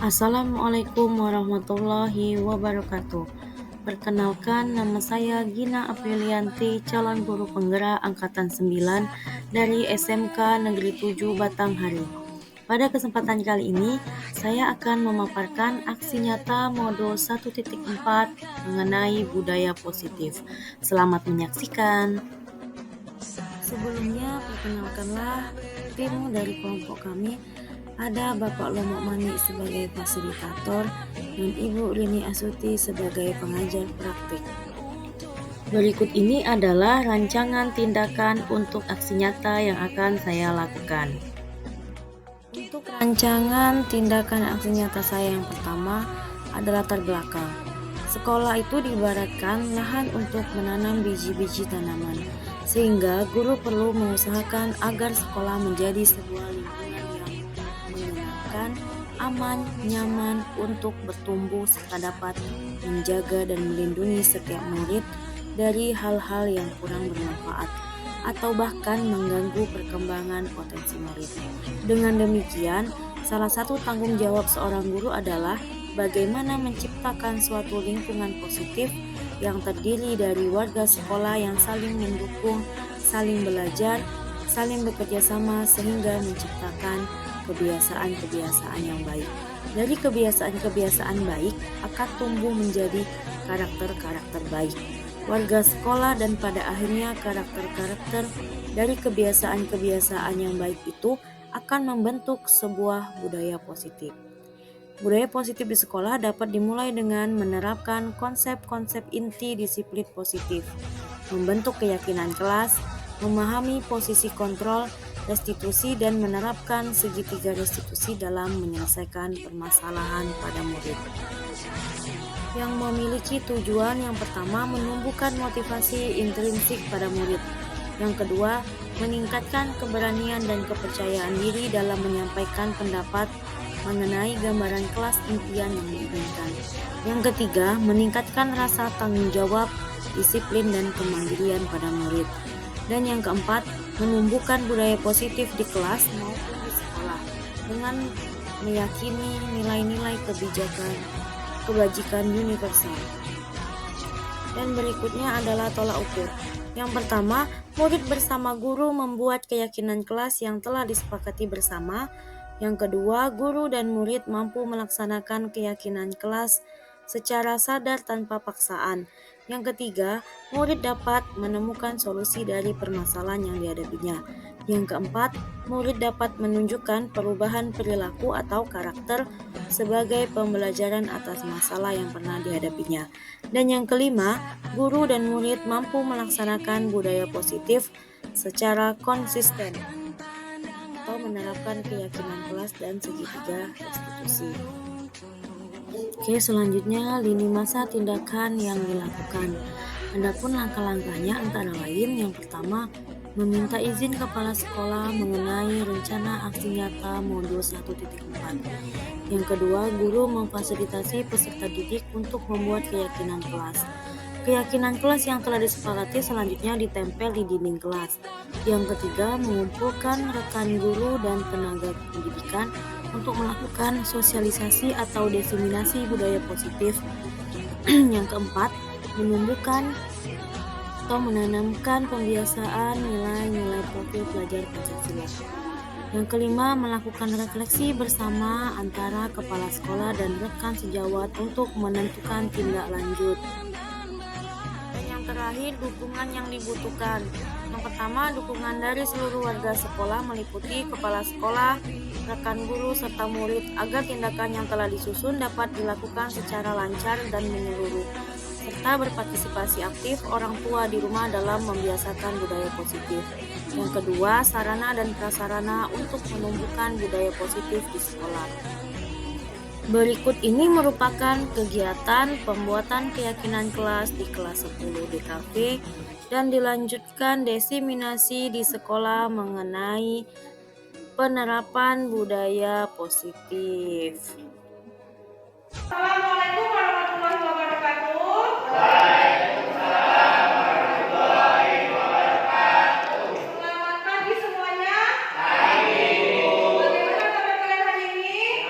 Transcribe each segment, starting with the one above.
Assalamualaikum warahmatullahi wabarakatuh. Perkenalkan, nama saya Gina Aprilianti, calon guru penggerak angkatan 9 dari SMK Negeri 7 Batanghari. Pada kesempatan kali ini, saya akan memaparkan aksi nyata modul 1.4 mengenai budaya positif. Selamat menyaksikan. Sebelumnya, perkenalkanlah tim dari kelompok kami. Ada Bapak Lomo Mani sebagai fasilitator dan Ibu Rini Asuti sebagai pengajar praktik. Berikut ini adalah rancangan tindakan untuk aksi nyata yang akan saya lakukan. Untuk rancangan tindakan aksi nyata saya yang pertama adalah latar belakang. Sekolah itu diibaratkan lahan untuk menanam biji-biji tanaman, sehingga guru perlu mengusahakan agar sekolah menjadi sebuah lingkungan yang menyenangkan, aman, nyaman untuk bertumbuh serta dapat menjaga dan melindungi setiap murid dari hal-hal yang kurang bermanfaat atau bahkan mengganggu perkembangan potensi murid. Dengan demikian, salah satu tanggung jawab seorang guru adalah bagaimana menciptakan suatu lingkungan positif yang terdiri dari warga sekolah yang saling mendukung, saling belajar, saling bekerja sama sehingga menciptakan kebiasaan-kebiasaan yang baik. Dari kebiasaan-kebiasaan baik akan tumbuh menjadi karakter-karakter baik warga sekolah, dan pada akhirnya karakter-karakter dari kebiasaan-kebiasaan yang baik itu akan membentuk sebuah budaya positif. Budaya positif di sekolah dapat dimulai dengan menerapkan konsep-konsep inti disiplin positif, membentuk keyakinan kelas, memahami posisi kontrol, restitusi, dan menerapkan segitiga restitusi dalam menyelesaikan permasalahan pada murid. Yang memiliki tujuan yang pertama menumbuhkan motivasi intrinsik pada murid. Yang kedua, meningkatkan keberanian dan kepercayaan diri dalam menyampaikan pendapat mengenai gambaran kelas impian yang diinginkan. Yang ketiga, meningkatkan rasa tanggung jawab, disiplin, dan kemandirian pada murid. Dan yang keempat, menumbuhkan budaya positif di kelas maupun di sekolah dengan meyakini nilai-nilai kebajikan universal. Dan berikutnya adalah tolak ukur. Yang pertama, murid bersama guru membuat keyakinan kelas yang telah disepakati bersama. Yang kedua, guru dan murid mampu melaksanakan keyakinan kelas secara sadar tanpa paksaan. Yang ketiga, murid dapat menemukan solusi dari permasalahan yang dihadapinya. Yang keempat, murid dapat menunjukkan perubahan perilaku atau karakter sebagai pembelajaran atas masalah yang pernah dihadapinya. Dan yang kelima, guru dan murid mampu melaksanakan budaya positif secara konsisten atau menerapkan keyakinan kelas dan segitiga restitusi. Oke, selanjutnya lini masa tindakan yang dilakukan. Adapun langkah-langkahnya antara lain, yang pertama, meminta izin kepala sekolah mengenai rencana aksi nyata modul 1.4. Yang kedua, guru memfasilitasi peserta didik untuk membuat keyakinan kelas. Keyakinan kelas yang telah disepakati selanjutnya ditempel di dinding kelas. Yang ketiga, mengumpulkan rekan guru dan tenaga pendidikan untuk melakukan sosialisasi atau diseminasi budaya positif. Yang keempat, menumbuhkan atau menanamkan pembiasaan nilai-nilai profil pelajar Pancasila. Yang kelima, melakukan refleksi bersama antara kepala sekolah dan rekan sejawat untuk menentukan tindak lanjut. Dan yang terakhir, dukungan yang dibutuhkan. Yang pertama, dukungan dari seluruh warga sekolah meliputi kepala sekolah, rekan guru, serta murid agar tindakan yang telah disusun dapat dilakukan secara lancar dan menyeluruh, serta berpartisipasi aktif orang tua di rumah dalam membiasakan budaya positif. Yang kedua, sarana dan prasarana untuk menumbuhkan budaya positif di sekolah. Berikut ini merupakan kegiatan pembuatan keyakinan kelas di kelas 10 DKV dan dilanjutkan diseminasi di sekolah mengenai penerapan budaya positif. Assalamualaikum warahmatullahi wabarakatuh. Selamat pagi semuanya. Bagaimana kabar kalian hari ini?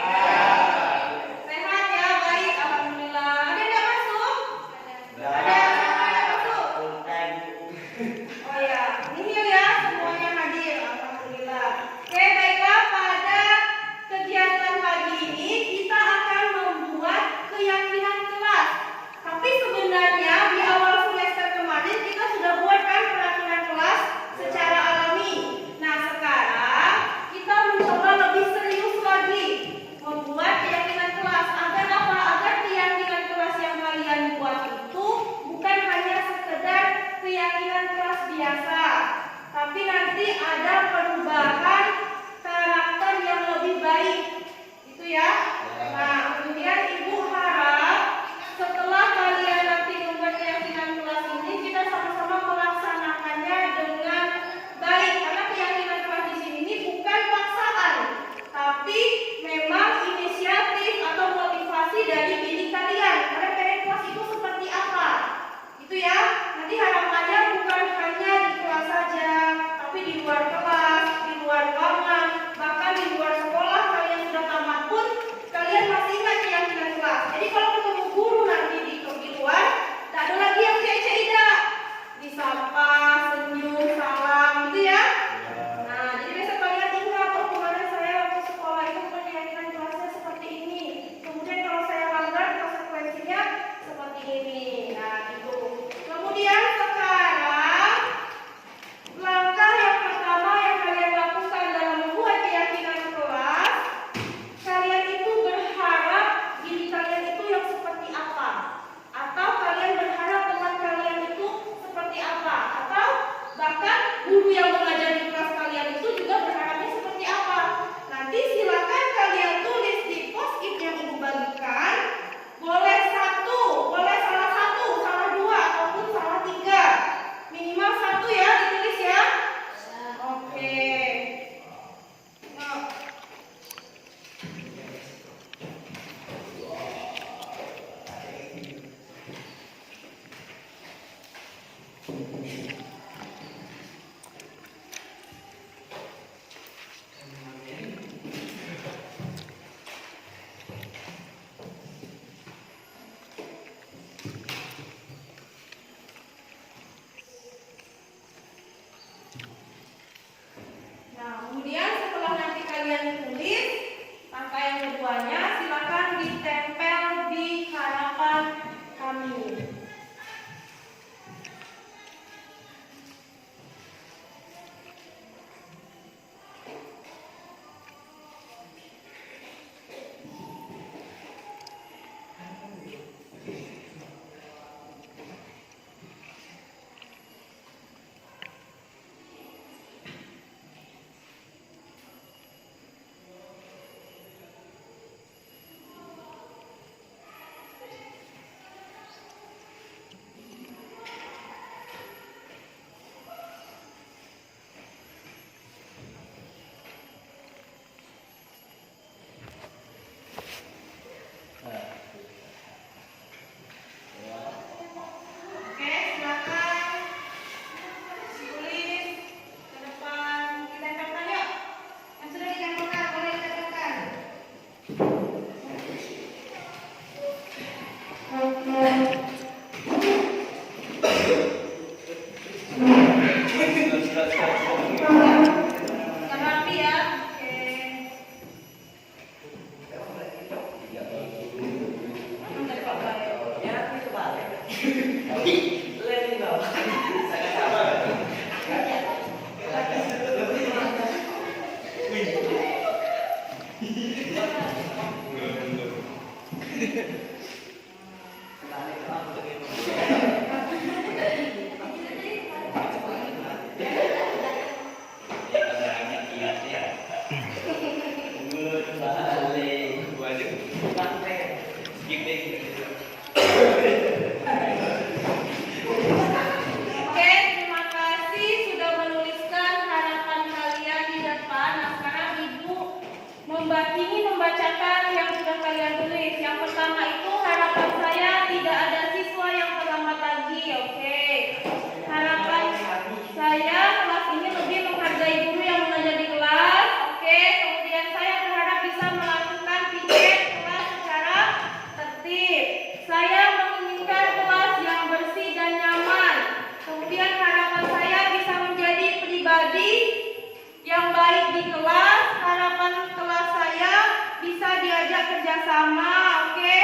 Nah, kemudian Ibu harap setelah kalian nanti membuat keyakinan kelas ini, kita sama-sama melaksanakannya dengan baik. Karena keyakinan kelas di sini ini bukan paksaan, tapi memang inisiatif atau motivasi dari diri kalian. Karena pengen kelas itu seperti apa? Itu ya. Nanti harapannya bukan hanya di kelas saja, tapi di luar kelas, di luar ruangan, bahkan di luar sekolah kalian sudah tamat pun kalian masih ingat keyakinan kelas. Jadi kalau ketemu guru nanti di luar, tak ada lagi yang cek-cek disapa, senyum, salam, gitu ya. Nah, jadi besok kalian ingat, oh kemarin saya waktu sekolah itu keyakinan kelasnya seperti ini. Kemudian kalau saya langgar, konsekuensinya seperti ini. Nah, itu. Kemudian sekarang langkah yang pertama yang kalian lakukan dalam membuat keyakinan kelas, kalian itu berharap diri kalian itu yang seperti apa? Atau kalian berharap teman kalian itu seperti apa? Atau bahkan guru yang mengajar di kelas kalian itu juga berharapnya seperti apa? Nanti silakan kalian tulis di post-it yang Ibu bagikan. Boleh satu, boleh salah satu, salah dua, ataupun salah tiga. Minimal satu ya, ditulis ya. Oke. Nah. Nah, kemudian setelah nanti kalian tulis, langkah yang keduanya silakan ditempel di harapan kami. Oke, silakan tulis ke depan. Kita tempelkan yuk. Yang sudah ditempelkan boleh ditempelkan. Rapi ya. Oke. Dari Pak Bayu. Ya, itu balik. Oke, terima kasih sudah menuliskan harapan kalian di depan. Nah, sekarang Ibu ingin membacakan yang sudah kalian tulis. Yang pertama itu harapan saya tidak ada siswa yang terlambat lagi. Oke. Harapan saya kelas ini lebih menghargai guru yang mengajar di kelas. Oke. Kemudian saya berharap bisa melakukan piket kelas secara tertib. Saya menginginkan kelas yang bersih dan nyaman. Kemudian harapan saya bisa menjadi pribadi yang baik di kelas. Harapan kelas saya bisa diajak kerjasama. Oke.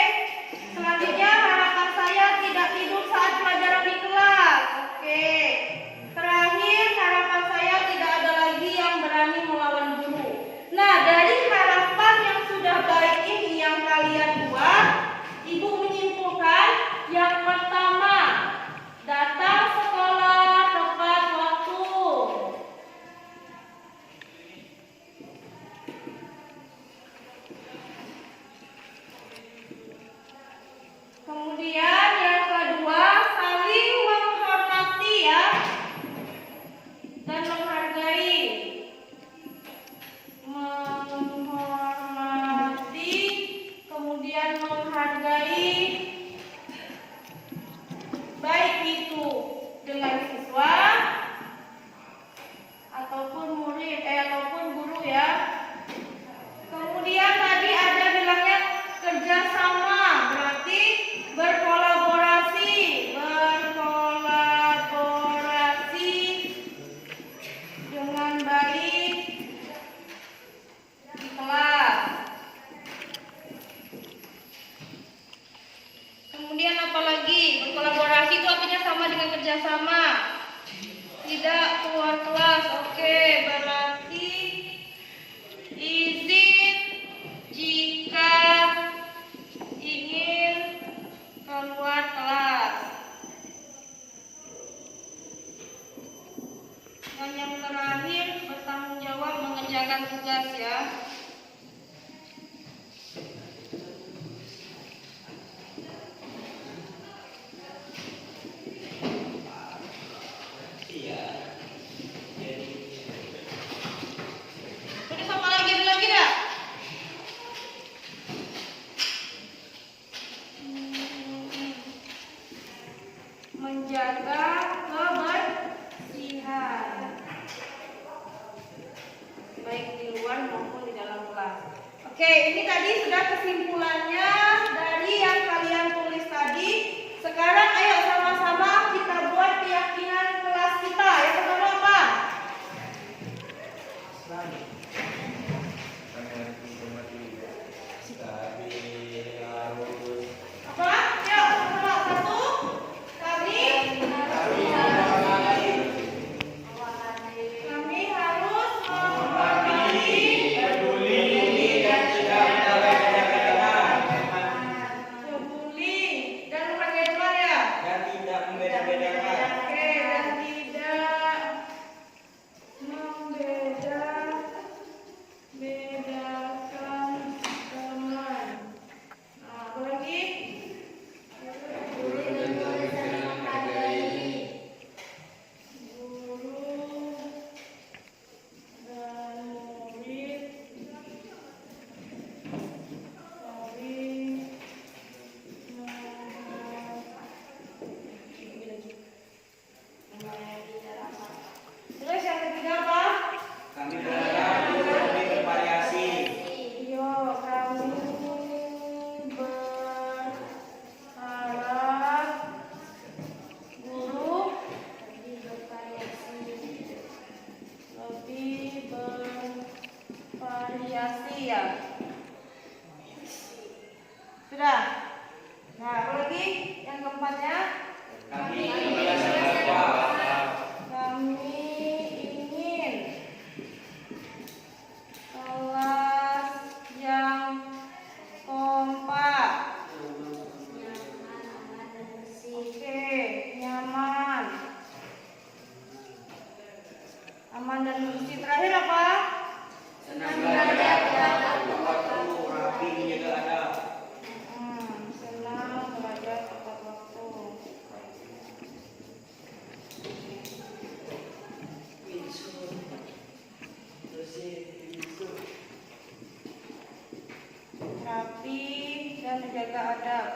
Selanjutnya harapan saya tidak tidur saat pelajaran di kelas. Oke. Terakhir harapan saya tidak ada lagi yang berani melawan guru. Nah, dari harapan yang sudah baik ini yang kalian buat, Ibu menyimpulkan yang pertama, datang sekolah tepat waktu. kemudian menghargai, baik itu dengan siswa ataupun murid ataupun guru ya. Kemudian tadi ada bilangnya kerjasama, berarti berkolaborasi dengan baik di kelas. Kemudian apalagi berkolaborasi itu artinya sama dengan kerjasama, tidak keluar kelas. Oke, berarti izin jika ingin keluar kelas. Dan yang terakhir bertanggung jawab mengerjakan tugas ya. Udah sama lagi ada lagi enggak? Menjaga kebersihan baik di luar maupun di dalam kelas. Oke, ini tadi sudah kesimpulannya dari yang kalian tulis tadi. Sekarang ayo sama-sama kita buat keyakinan kelas kita. Yang pertama apa? Apa? Yuk, sama satu. Kami harus menghormati, peduli dan pakai depan ya. Dan tidak membeda-bedakan. Oke, dan tidak membeda-bedakan teman. Nah, apa lagi? Guru dan murid. Terus yang ketiga apa? Kami berharap guru lebih bervariasi. Yo, kami berharap guru lebih bervariasi ya. Sudah. Nah, apa lagi? Yang keempatnya? Kami ingin berkuat. Kami ingin kelas yang kompak. Oke, nyaman. Aman dan bersih. Terakhir apa? Senang belajar dan tepat waktu, rapi menjaga adab. Senang belajar tepat waktu. Rapi dan menjaga adab.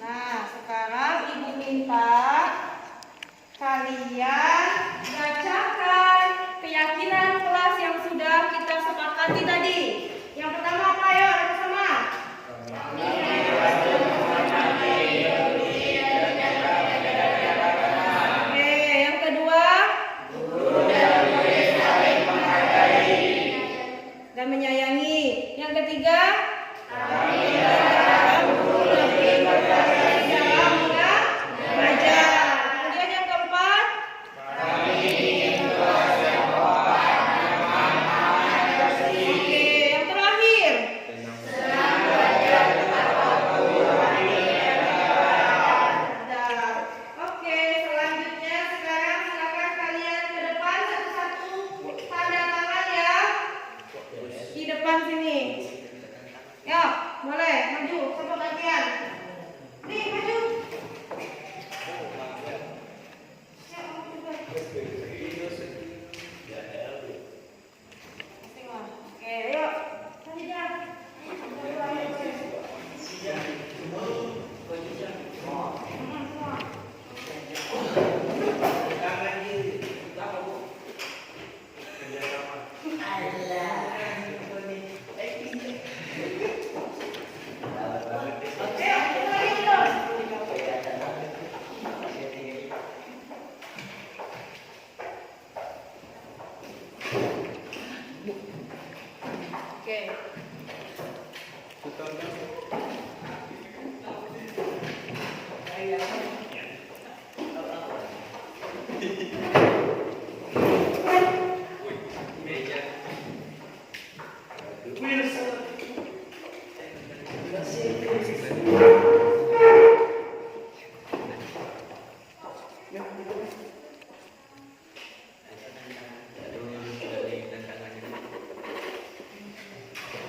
Nah, sekarang ibu minta kalian bacakan keyakinan kelas yang sudah kita sepakati tadi. Yang pertama apa ya? Bersama. Oke, yang kedua. Dan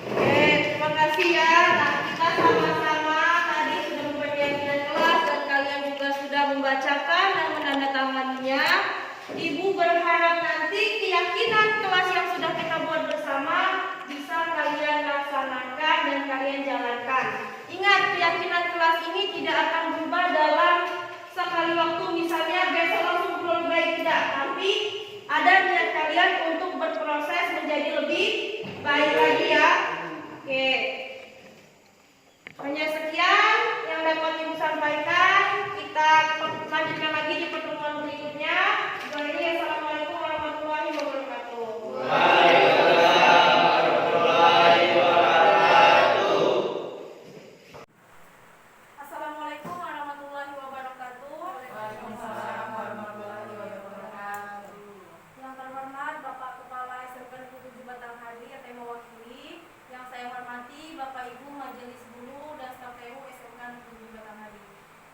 Terima kasih ya. Nah, kita sama-sama tadi sudah membuat keyakinan kelas dan kalian juga sudah membacakan dan menandatanganinya. Ibu berharap nanti keyakinan kelas yang sudah kita buat bersama bisa kalian laksanakan dan kalian jalankan. Ingat, keyakinan kelas ini tidak akan berubah dalam sekali waktu, misalnya besok langsung berubah baik, tidak. Tapi ada niat kalian untuk berproses menjadi lebih baik lagi ya. Oke. Hanya sekian yang dapat Ibu sampaikan. Kita lanjutkan lagi di pertemuan berikutnya. Assalamualaikum warahmatullahi wabarakatuh. Assalamualaikum warahmatullahi wabarakatuh. Yang terhormat Bapak Kepala SMK Negeri 7 Batanghari yang saya mewakili, yang saya hormati Bapak Ibu Majelis Guru dan staf TU SMK Negeri 7 Batanghari.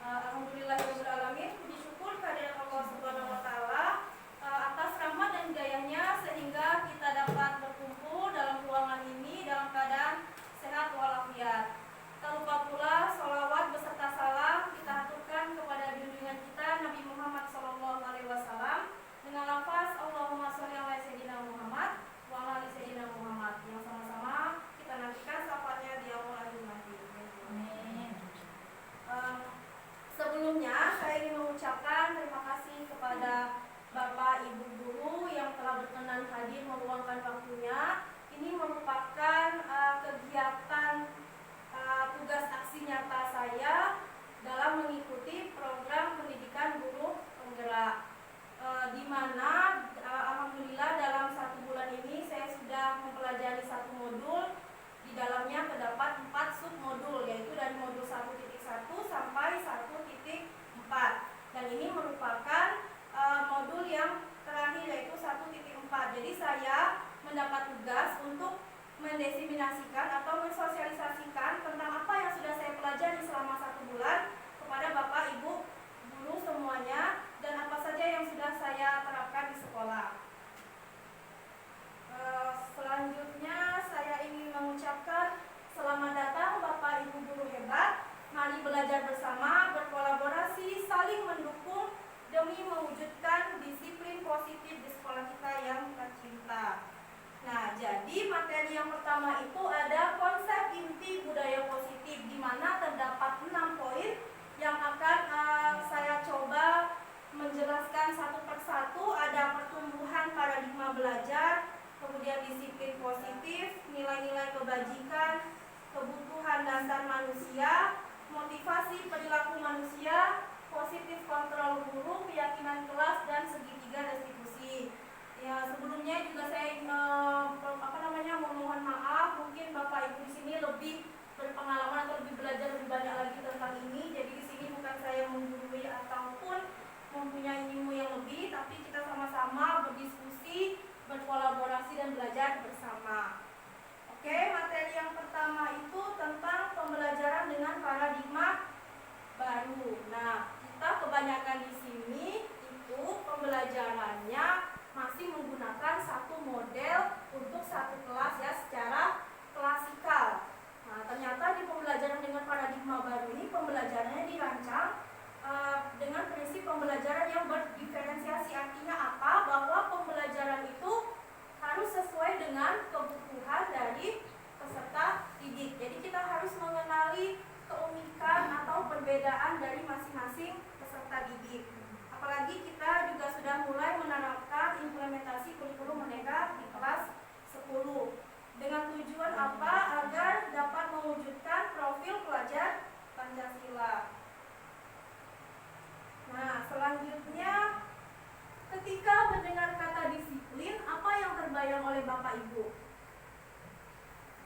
Alhamdulillahirabbil alamin, puji syukur kehadirat Allah Subhanahu wa taala atas rahmat dan hidayahnya sehingga kita dapat berkumpul dalam ruangan ini dalam keadaan sehat walafiat. Tak lupa pula sholawat beserta salam kita aturkan kepada junjungan kita Nabi Muhammad SAW dengan lafaz Allahumma sholli ala sayyidina Muhammad wa ala ali sayyidina Muhammad, yang sama-sama kita nantikan syafaatnya di awal akhir nanti. Amin. Sebelumnya saya ingin mengucapkan terima kasih kepada Bapak Ibu guru yang telah berkenan hadir meluangkan waktunya. Ini merupakan kegiatan tugas aksi nyata saya dalam mengikuti program pendidikan guru penggerak, di mana alhamdulillah dalam 1 bulan ini saya sudah mempelajari 1 modul. Di dalamnya terdapat 4 submodul, yaitu dari modul 1.1 sampai 1.4, dan ini merupakan modul yang terakhir yaitu 1.4. Jadi saya mendapat tugas untuk mendesiminasikan atau mensosialisasikan tentang apa yang sudah saya pelajari selama 1 bulan kepada Bapak Ibu guru semuanya, dan apa saja yang sudah saya terapkan di sekolah. Selanjutnya saya ingin mengucapkan selamat datang Bapak Ibu guru hebat. Mari belajar bersama, berkolaborasi, saling mendukung demi mewujudkan disiplin positif di sekolah kita yang tercinta. Nah, jadi materi yang pertama itu ada konsep inti budaya positif, di mana terdapat 6 poin yang akan saya coba menjelaskan satu persatu. Ada pertumbuhan paradigma belajar, kemudian disiplin positif, nilai-nilai kebajikan, kebutuhan dasar manusia, motivasi perilaku manusia, positif kontrol guru, keyakinan kelas, dan segitiga restitusi. Ya, sebelumnya juga saya memohon maaf, mungkin Bapak Ibu di sini lebih berpengalaman atau lebih belajar lebih banyak lagi tentang ini. Jadi di sini bukan saya menggurui ataupun mempunyai ilmu yang lebih, tapi kita sama-sama berdiskusi, berkolaborasi dan belajar bersama. Oke, materi yang pertama itu tentang pembelajaran dengan paradigma baru. Nah, kita kebanyakan di sini itu pembelajarannya masih menggunakan satu model untuk satu kelas ya, secara klasikal. Nah, ternyata di pembelajaran dengan paradigma baru ini pembelajarannya dirancang dengan prinsip pembelajaran yang berdiferensiasi. Artinya apa? Bahwa pembelajaran itu harus sesuai dengan kebutuhan dari peserta didik. Jadi kita harus mengenali keunikan atau perbedaan dari masing-masing peserta didik. Apalagi kita juga sudah mulai menerapkan implementasi kurikulum Merdeka di oleh Bapak Ibu.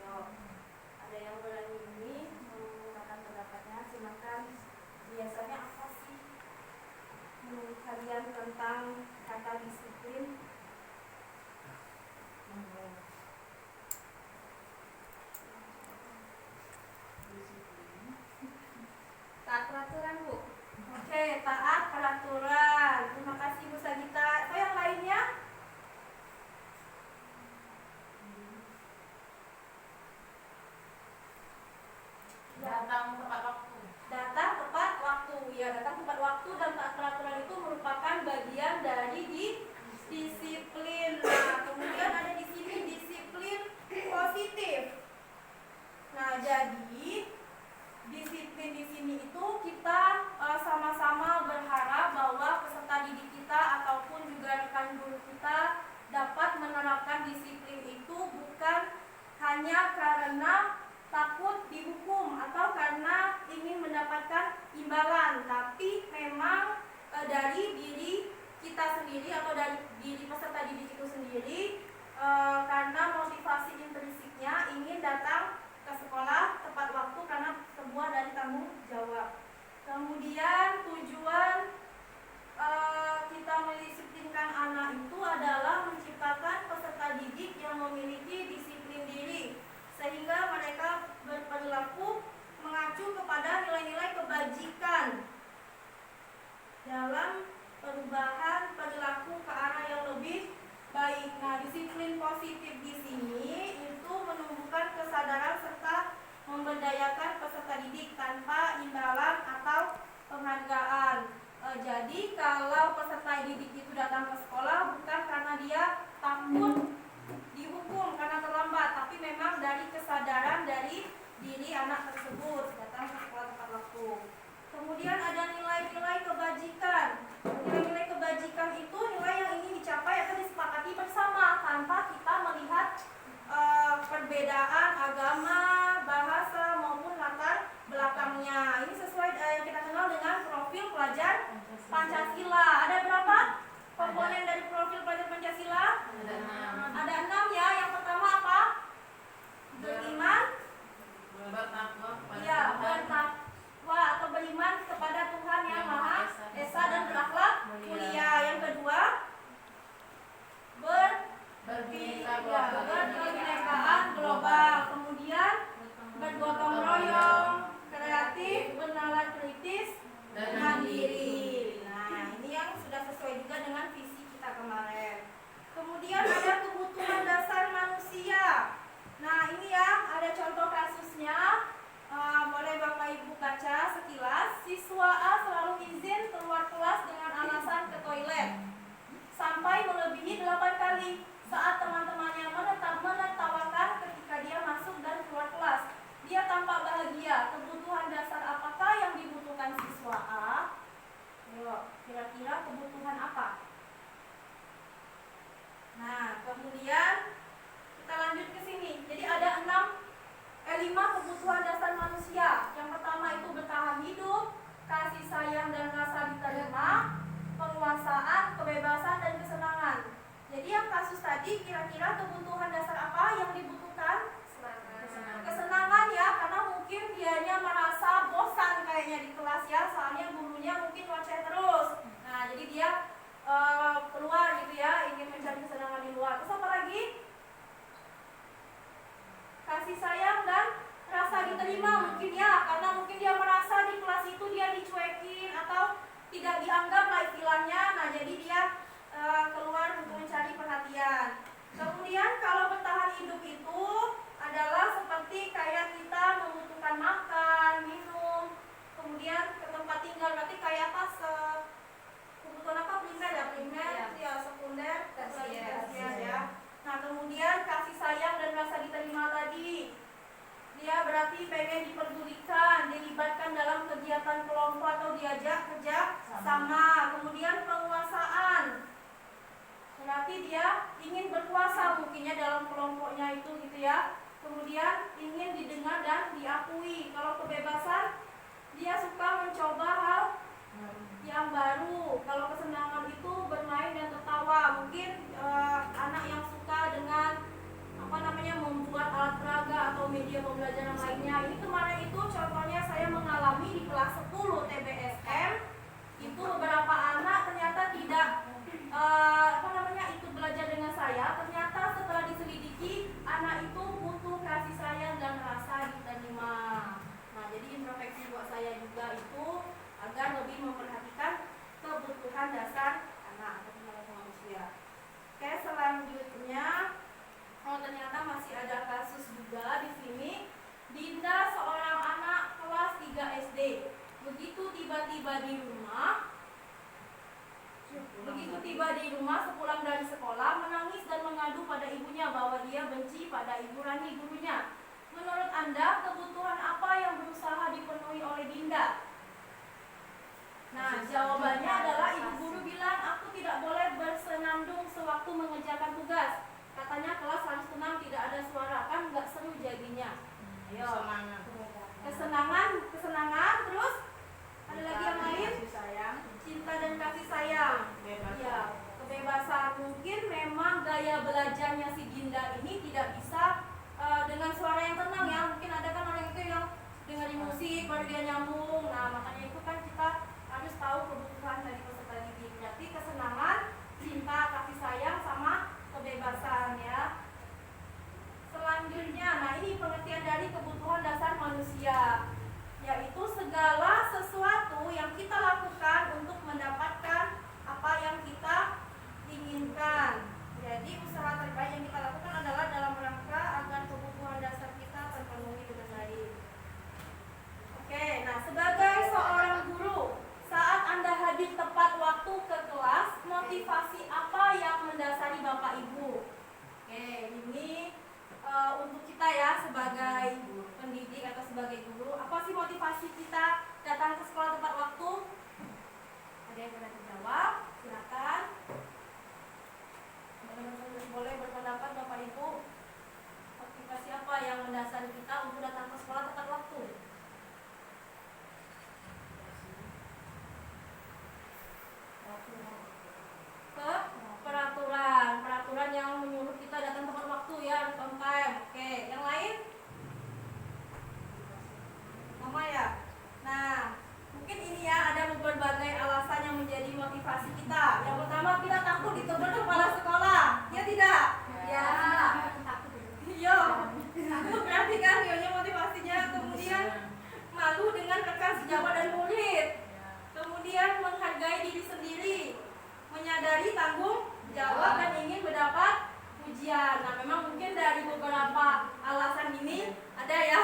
Yo, ada yang berani ini menggunakan pendapatnya, silakan. Biasanya apa sih menurut kalian tentang kata disiplin? Taat peraturan, Bu. Oke, taat peraturan. Terima kasih Bu Sagita. Atau yang lainnya? Datang tepat waktu. Datang tepat waktu. Ya, datang tepat waktu dan taat peraturan itu merupakan bagian dari disiplin. Nah, kemudian ada di sini disiplin positif. Nah, jadi disiplin di sini itu kita sama-sama berharap bahwa peserta didik kita ataupun juga rekan guru kita dapat menerapkan disiplin itu bukan hanya karena takut dihukum atau karena ingin mendapatkan imbalan, tapi memang dari diri kita sendiri atau dari diri peserta didik itu sendiri, karena motivasi intrinsiknya ingin datang ke sekolah tepat waktu karena sebuah dari tanggung jawab. Kemudian tujuan kita mendisiplinkan anak itu adalah menciptakan peserta didik yang memiliki disiplin diri, sehingga mereka berperilaku mengacu kepada nilai-nilai kebajikan dalam perubahan perilaku ke arah yang lebih baik. Nah, disiplin positif di sini itu menumbuhkan kesadaran serta memberdayakan peserta didik tanpa imbalan atau penghargaan. Jadi kalau peserta didik itu datang ke sekolah bukan karena dia takut dihukum karena terlambat, tapi memang dari kesadaran dari diri anak tersebut datang ke sekolah tepat waktu. Kemudian ada nilai-nilai kebajikan. Nilai-nilai kebajikan itu nilai yang ingin dicapai atau disepakati bersama tanpa kita melihat perbedaan agama, bahasa maupun latar belakangnya. Ini sesuai yang kita kenal dengan profil pelajar Pancasila. Ada berapa komponen dari profil pelajar Pancasila? Ada 6 ya. Yang pertama apa? Beriman. Iya, bertakwa atau beriman kepada Tuhan yang Maha Esa dan berakhlak mulia. Yang kedua, berkebinekaan global. Kemudian bergotong royong, kreatif, bernalar kritis, dan mandiri. Nah, ini yang sudah sesuai juga dengan visi kita kemarin. Kemudian ada kebutuhan dasar manusia. Nah, ini ya, ada contoh kasusnya. Boleh Bapak Ibu baca sekilas. Siswa A selalu izin keluar kelas dengan alasan ke toilet sampai melebihi 8 kali saat teman-temannya menertawakan ketika dia masuk dan keluar kelas. Dia tampak bahagia. Kebutuhan dasar apakah yang dibutuhkan siswa A? Yuk, kira-kira kebutuhan apa? Nah, kemudian kita lanjut ke sini. Jadi ada 5 kebutuhan dasar manusia. Yang pertama itu bertahan hidup, kasih sayang dan rasa diterima, penguasaan, kebebasan dan kesenangan. Jadi yang kasus tadi kira-kira kebutuhan dasar apa yang dibutuhkan? Kesenangan ya, karena mungkin dianya merasa bosan kayaknya di kelas ya, soalnya gurunya mungkin ngoceh terus. Nah, jadi dia keluar gitu ya, ingin mencari kesenangan di luar. Terus apa lagi? Kasih sayang dan rasa diterima mungkin ya, karena mungkin dia merasa di kelas itu dia dicuekin atau tidak dianggap lah istilahnya. Nah, jadi dia keluar untuk mencari perhatian. Kemudian kalau bertahan hidup itu adalah seperti kayak kita membutuhkan makan, minum, kemudian ke tempat tinggal. Berarti kayak apa? Kebutuhan apa? Primer ya, sekunder, tersier ya. Nah, kemudian kasih sayang dan rasa diterima tadi, dia berarti pengen diperdulikan, dilibatkan dalam kegiatan kelompok atau diajak kerja sama. Kemudian penguasaan, berarti dia ingin berkuasa mungkinnya dalam kelompoknya itu gitu ya. Kemudian ingin didengar dan diakui. Kalau kebebasan, dia suka mencoba hal yang baru. Kalau kesenangan itu bermain dan tertawa. Mungkin anak yang suka dengan tiba di rumah sepulang dari sekolah menangis dan mengadu pada ibunya bahwa dia benci pada Ibu Rani gurunya. Menurut Anda, kebutuhan apa yang berusaha dipenuhi oleh Dinda? Nah, jawabannya adalah ibu guru bilang, aku tidak boleh bersenandung sewaktu mengerjakan tugas. Katanya kelas harus tenang, tidak ada suara, kan nggak seru jadinya. Ayo. Kesenangan, terus ada lagi yang lain? Cinta dan kasih sayang. Ya, kebebasan. Mungkin memang gaya belajarnya si Dinda ini tidak bisa dengan suara yang tenang ya. Mungkin ada kan orang itu yang dengerin musik baru dia nyambung. Nah, makanya itu kan kita harus tahu kebutuhan dari peserta didik. Berarti kesenangan, cinta, kasih sayang, sama kebebasan ya. Selanjutnya, nah ini pengertian dari kebutuhan dasar manusia, yaitu segala sesuatu yang kita lakukan untuk mendapatkan apa yang kita inginkan. Jadi usaha terbaik yang kita lakukan adalah dalam rangka agar kebutuhan dasar kita terpenuhi dengan baik. Oke, nah sebagai seorang guru, saat Anda hadir tepat waktu ke kelas, motivasi apa yang mendasari Bapak Ibu? Oke, ini untuk kita ya sebagai pendidik atau sebagai guru, apa sih motivasi kita datang ke sekolah tepat waktu? Ada yang berani jawab? Silakan. Boleh berpendapat Bapak Ibu. Motivasi apa yang mendasari kita untuk datang ke sekolah tepat waktu? Peraturan yang menyuruh kita datang tepat waktu ya, on time. Oke, yang lain? Sama ya. Nah, mungkin ini ya ada berbagai alasan yang menjadi motivasi kita. Yang pertama, kita takut ditegur kepala sekolah. Ya tidak? Ya. Iya. Berarti kan yonya motivasinya. Kemudian malu dengan rekan sejawat dan murid. Kemudian menghargai diri sendiri, menyadari tanggung jawab dan ingin mendapat pujian. Nah, memang mungkin dari beberapa alasan ini ada ya.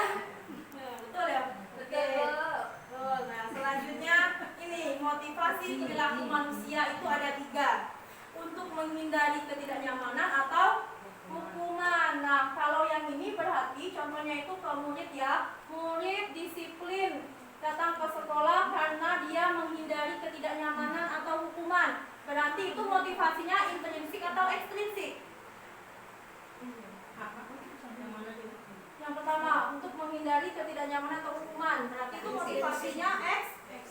Betul ya? Betul. Nah, selanjutnya ini motivasi perilaku manusia itu ada 3. Untuk menghindari ketidaknyamanan atau hukuman. Nah, kalau yang ini berarti contohnya itu ke murid ya. Murid disiplin datang ke sekolah karena dia menghindari ketidaknyamanan atau hukuman. Berarti itu motivasinya intrinsik atau ekstrinsik? Yang pertama, untuk menghindari ketidaknyamanan atau hukuman. Berarti itu motivasinya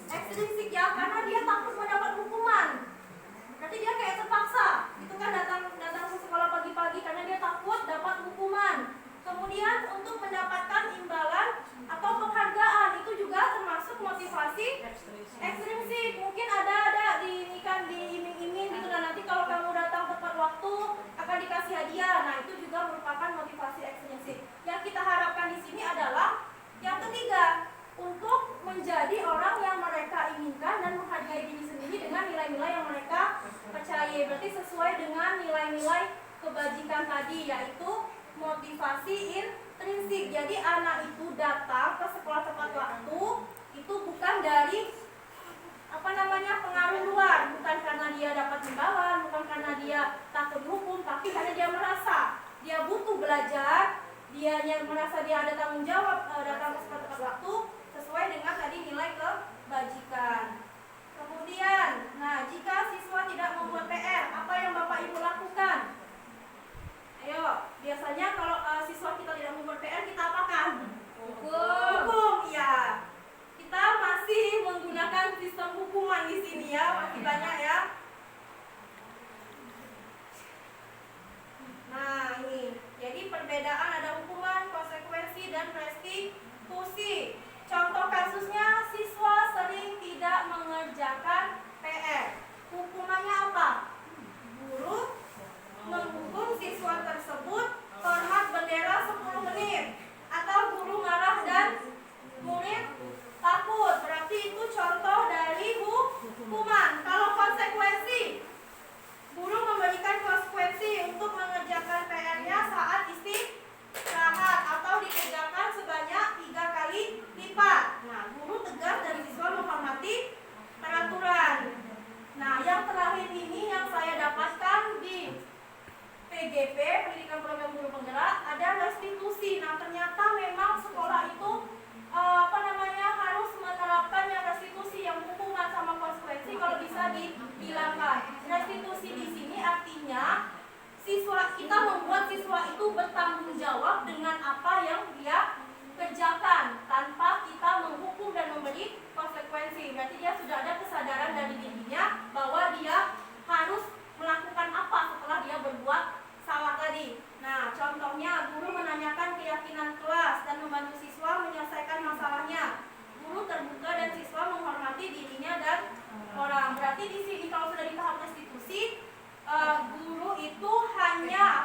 ekstrinsik ya, karena dia takut mendapat hukuman. Berarti dia kayak terpaksa. Itu kan datang ke sekolah pagi-pagi karena dia takut dapat hukuman. Kemudian untuk mendapatkan imbalan atau penghargaan, itu juga termasuk motivasi ekstrinsik. Mungkin ada diiming-iming gitu, dan nanti kalau kamu datang tepat waktu akan dikasih hadiah. Nah, itu juga merupakan motivasi ekstrinsik. Yang kita harapkan di sini adalah yang ketiga, untuk menjadi orang yang mereka inginkan dan menghargai diri sendiri dengan nilai-nilai yang mereka percaya. Berarti sesuai dengan nilai-nilai kebajikan tadi, yaitu motivasi intrinsik. Jadi anak itu datang ke sekolah tepat waktu itu bukan dari pengaruh luar, bukan karena dia dapat imbalan, bukan karena dia takut dihukum, tapi karena dia merasa dia butuh belajar, dia merasa dia ada tanggung jawab datang ke sekolah tepat waktu sesuai dengan tadi nilai kebajikan. Kemudian, nah jika siswa tidak membuat PR, apa yang Bapak Ibu lakukan? Ayo, biasanya kalau siswa kita tidak membuat PR, kita apakan? Hukum, ya. Kita masih menggunakan sistem hukuman di sini ya, masih banyak ya. Nah ini, jadi perbedaan ada hukuman, konsekuensi, dan restitusi. Contoh kasusnya, siswa sering tidak mengerjakan PR. Hukumannya apa? Guru menghukum siswa tersebut hormat bendera 10 menit, atau guru marah dan murid takut. Berarti itu contoh dari hukuman. Kalau konsekuensi, guru memberikan konsekuensi untuk mengerjakan PR-nya saat istirahat atau dikerjakan sebanyak 3 kali lipat. Nah, guru tegas dan siswa menghormati peraturan. Nah, yang terakhir ini yang saya pendidikan program guru penggerak ada restitusi. Nah, ternyata memang sekolah itu harus menerapkan yang restitusi, yang hukuman sama konsekuensi kalau bisa dihilangkan. Restitusi di sini artinya kita membuat siswa itu bertanggung jawab dengan apa yang dia kerjakan tanpa kita menghukum dan memberi konsekuensi. Berarti dia sudah ada kesadaran dari dirinya bahwa dia harus melakukan apa setelah dia berbuat salah tadi. Nah, contohnya guru menanyakan keyakinan kelas dan membantu siswa menyelesaikan masalahnya. Guru terbuka dan siswa menghormati dirinya dan orang. Berarti di sini kalau sudah di tahap restitusi, guru itu hanya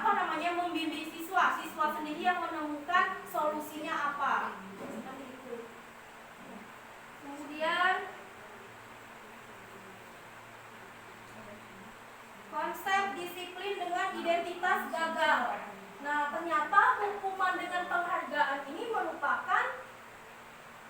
membimbing siswa. Siswa sendiri yang menemukan solusinya apa. Seperti itu. Kemudian konsep disiplin dengan identitas gagal. Nah, ternyata hukuman dengan penghargaan ini merupakan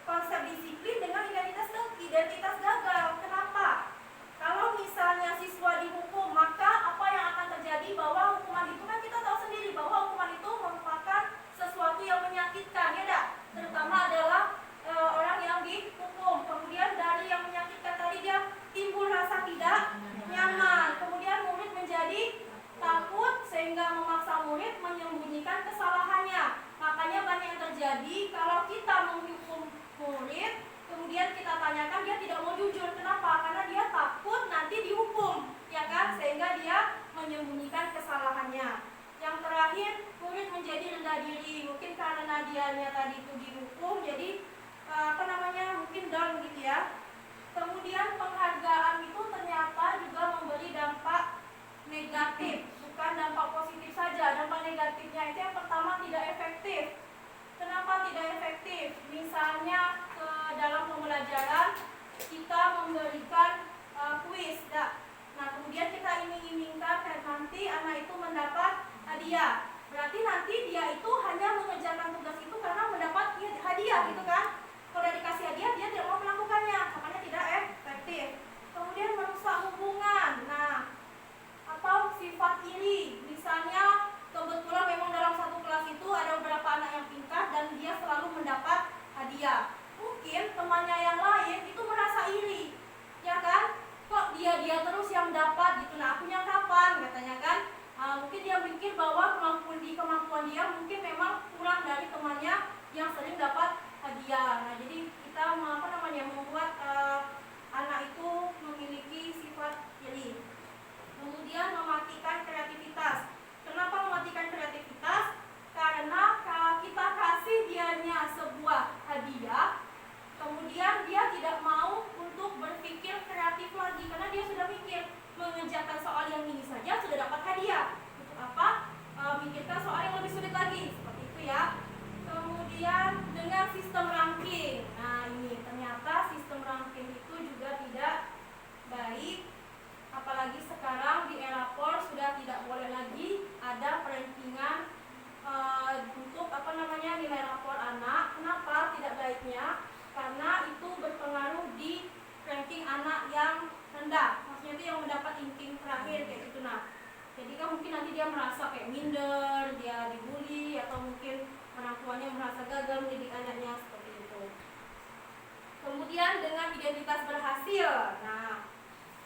konsep disiplin dengan identitas gagal. Kenapa? Kalau misalnya siswa dihukum, maka apa yang akan terjadi bahwa hukuman itu kan kita tahu sendiri bahwa hukuman itu merupakan sesuatu yang menyakitkan, ya tidak? Terutama adalah orang yang dihukum. Kemudian dari yang menyakitkan tadi dia timbul rasa tidak nyaman. Kemudian murid menjadi takut sehingga memaksa murid menyembunyikan kesalahannya. Makanya banyak yang terjadi kalau kita menghukum murid, kemudian kita tanyakan dia tidak mau jujur. Kenapa? Karena dia takut nanti dihukum, ya kan? Sehingga dia menyembunyikan kesalahannya. Yang terakhir, murid menjadi rendah diri. Mungkin karena dianya tadi itu dihukum, jadi mungkin down gitu ya. Kemudian penghargaan itu ternyata juga memberi dampak negatif, bukan dampak positif saja. Dampak negatifnya itu yang pertama tidak efektif. Kenapa tidak efektif? Misalnya dalam pembelajaran kita memberikan kuis, nah kemudian kita iming-imingkan nanti anak itu mendapat hadiah. Berarti nanti dia itu hanya mengerjakan tugas itu karena mendapat hadiah, gitu kan? Kalau dikasih hadiah dia tidak mau melakukannya, makanya tidak efektif. Kemudian merusak hubungan. Nah, atau sifat iri. Misalnya kebetulan memang dalam satu kelas itu ada beberapa anak yang pintar dan dia selalu mendapat hadiah. Mungkin temannya yang lain itu merasa iri, ya kan? Kok dia terus yang dapat gitu. Nah, akunya kapan katanya kan? Mungkin dia pikir bahwa kemampuan dia mungkin memang kurang dari temannya yang sering dapat hadiah. Nah, jadi kita membuat anak itu memiliki sifat iri. Kemudian mematikan kreativitas. Kenapa mematikan kreativitas? Karena kita kasih dianya sebuah hadiah, kemudian dia tidak mau untuk berpikir kreatif lagi karena dia sudah mikir mengerjakan soal yang ini saja sudah dapat hadiah. Untuk apa? Mikirkan soal yang lebih sulit lagi. Seperti itu ya. Kemudian dengan sistem ranking. Nah, ini ternyata sistem ranking itu juga tidak baik. Apalagi sekarang di era rapor sudah tidak boleh lagi ada perankingan untuk nilai rapor anak. Kenapa tidak baiknya? Karena itu berpengaruh di ranking anak yang rendah. Maksudnya itu yang mendapat ranking terakhir kayak gitu. Nah, jadi kan mungkin nanti dia merasa kayak minder, dia dibully, atau mungkin orang tuanya merasa gagal mendidik anaknya seperti itu. Kemudian dengan identitas berhasil. Nah,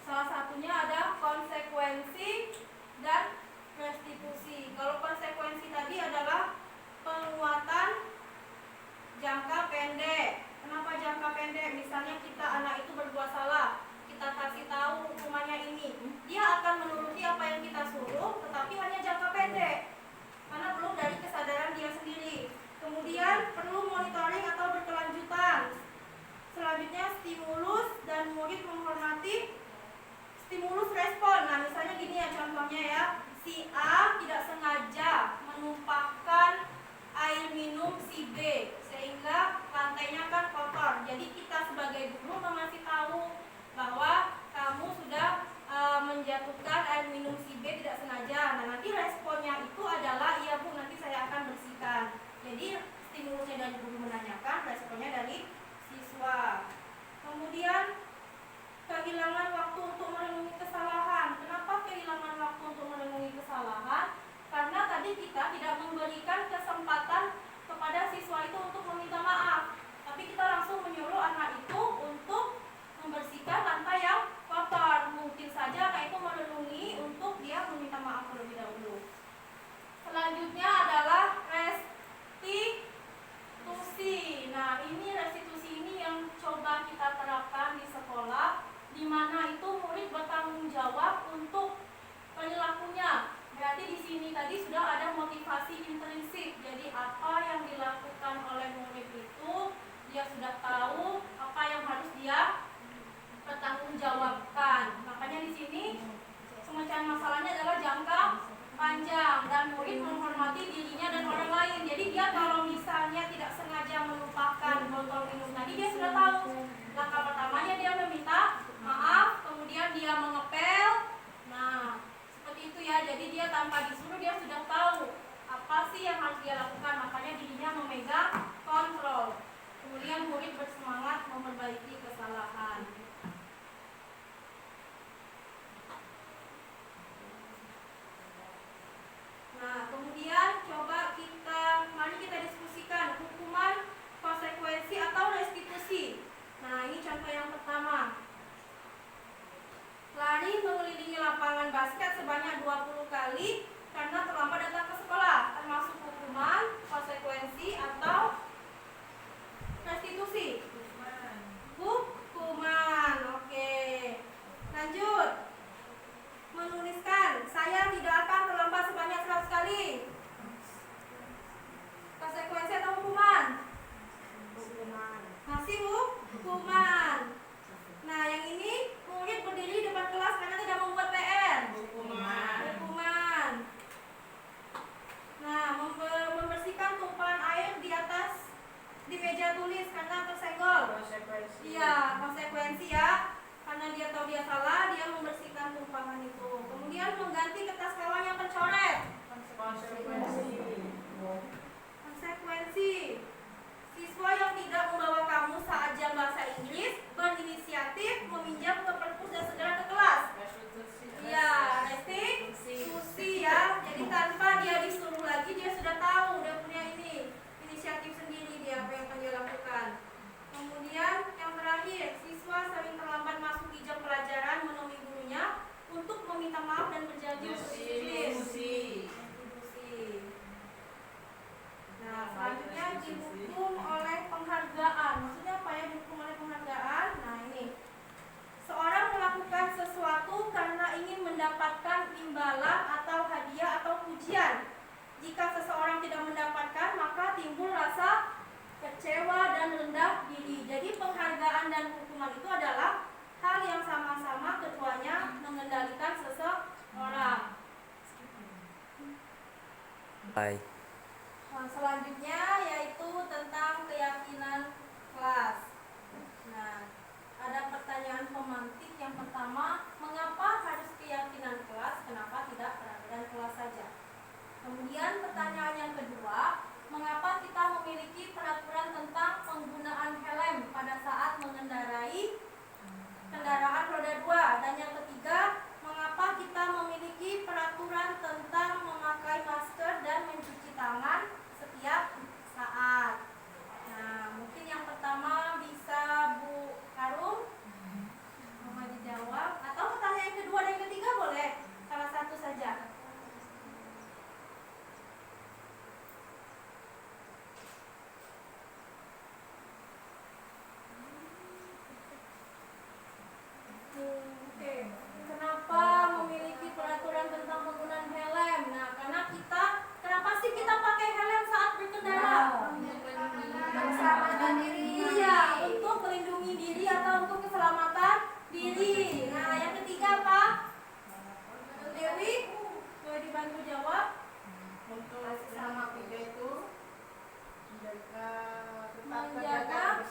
salah satunya ada konsekuensi dan restitusi. Kalau konsekuensi tadi adalah penguatan jangka pendek. Kenapa jangka pendek? Misalnya anak itu berbuat salah, kita kasih tahu hukumannya ini, dia akan menuruti apa yang kita suruh, tetapi hanya jangka pendek karena belum dari kesadaran dia sendiri. Kemudian perlu monitoring atau berkelanjutan. Selanjutnya stimulus dan murid menghormati stimulus respon. Nah, misalnya gini ya contohnya ya, si A tidak sengaja intrinsik. Jadi apa yang dilakukan oleh murid itu dia sudah tahu apa yang harus dia pertanggungjawabkan. Makanya di sini pemecahan masalahnya adalah jangka panjang dan murid menghormati dirinya dan orang lain. Jadi dia kalau misalnya tidak sengaja melupakan botol minum tadi, dia sudah tahu. Langkah pertamanya dia meminta maaf, kemudian dia mengepel. Nah, seperti itu ya. Jadi dia tanpa disuruh dia sudah tahu apa sih yang harus dia lakukan. Makanya dirinya memegang kontrol. Kemudian murid bersemangat memperbaiki kesalahan. Nah, kemudian mari kita diskusikan hukuman, konsekuensi atau restitusi. Nah, ini contoh yang pertama. Lari mengelilingi lapangan basket sebanyak 20 kali karena terlambat datang ke sekolah, termasuk hukuman, konsekuensi atau restitusi. Hukuman. Oke. Lanjut. Menuliskan, saya tidak akan terlambat sebanyak 100 kali. Konsekuensi atau hukuman? Masih hukuman. Nah, yang ini murid berdiri di depan kelas karena tidak membuat PR. Hukuman. Nah, membersihkan tumpahan air di meja tulis karena tersenggol. Iya, konsekuensi ya. Karena dia tahu dia salah, dia membersihkan tumpahan itu. Kemudian mengganti kertas kawan yang tercoret. Konsekuensi. Siswa yang tidak membawa kamus saat jam bahasa Inggris berinisiatif meminjam ke perpus dan segera ke kelas. Iya, restitusi ya. Jadi tanpa dia disuruh lagi, dia sudah tahu, udah punya inisiatif sendiri dia apa yang akan dia lakukan. Kemudian yang terakhir, siswa sering terlambat masuk di jam pelajaran menemui gurunya untuk meminta maaf dan berjanji untuk disiplin. Nah, selanjutnya dihukum oleh penghargaan. Maksudnya apa ya dihukum oleh penghargaan? Nah, ini. Seorang melakukan sesuatu karena ingin mendapatkan imbalan atau hadiah atau pujian. Jika seseorang tidak mendapatkan, maka timbul rasa kecewa dan rendah diri. Jadi penghargaan dan hukuman itu adalah hal yang sama-sama keduanya mengendalikan seseorang. Baik. Nah, selanjutnya yaitu tentang keyakinan kelas. Nah, ada pertanyaan pemantik yang pertama, mengapa harus keyakinan kelas? Kenapa tidak peraturan kelas saja? Kemudian pertanyaan yang kedua, mengapa kita memiliki peraturan tentang penggunaan helm pada saat mengendarai kendaraan roda 2? Dan yang ketiga, mengapa kita memiliki peraturan tentang memakai masker dan mencuci tangan setiap saat? Nah, mungkin yang pertama bisa Bu Karum mau dijawab, atau pertanyaan yang kedua dan yang ketiga boleh salah satu saja. Oke, kenapa memiliki peraturan tentang penggunaan helm? Nah, karena kenapa sih kita pakai helm saat berkendara? Keselamatan diri. Iya, untuk melindungi diri atau untuk keselamatan diri. Nah, yang ketiga apa? Dewi, boleh dibantu jawab? Untuk sama tiga itu Menjaga